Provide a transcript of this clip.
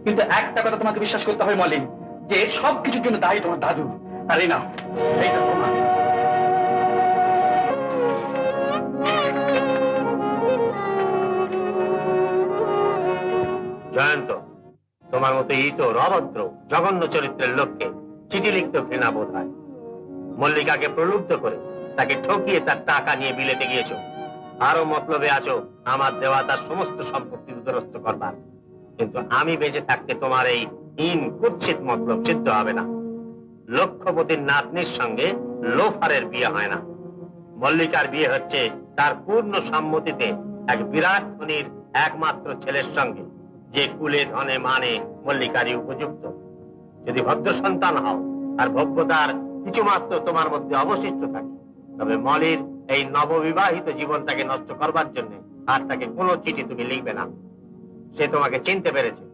কিন্তু একটা কথা তোমাকে বিশ্বাস করতে হবে মলিন, যে সব কিছুর জন্য দায়ী তোমার দাদু। আর এই নাও, এইটা তোমার। জয়ন্ত, তোমার মতো ইতর অভদ্র জঘন্য চরিত্রের লোককে চিঠি লিখতে ঘৃণা বোধ হয়। মল্লিকাকে প্রলুব্ধ করে তাকে ঠকিয়ে তার টাকা নিয়ে বিলেতে গিয়েছো। আরো মতলবে আছো আমার দেওয়া তার সমস্ত সম্পত্তি উদ্ধারস্থ করবার। কিন্তু আমি বেঁচে থাকতে তোমার এই হীন কুৎসিত মতলব সিদ্ধ হবে না। লক্ষ্যপতির নাতনির সঙ্গে লোফারের বিয়ে হয় না। মল্লিকার বিয়ে হচ্ছে তার পূর্ণ সম্মতিতে এক বিরাট ধনীর একমাত্র ছেলের সঙ্গে, যে কুলে ধনে মানে মল্লিকারই উপযুক্ত। যদি ভদ্র সন্তান হও আর ভব্যতার কিছুমাত্র তোমার মধ্যে অবশিষ্ট থাকে, তবে মলির এই নববিবাহিত জীবনটাকে নষ্ট করবার জন্য আর তাকে কোনো চিঠি তুমি লিখবে না। সে তোমাকে চিনতে পেরেছে।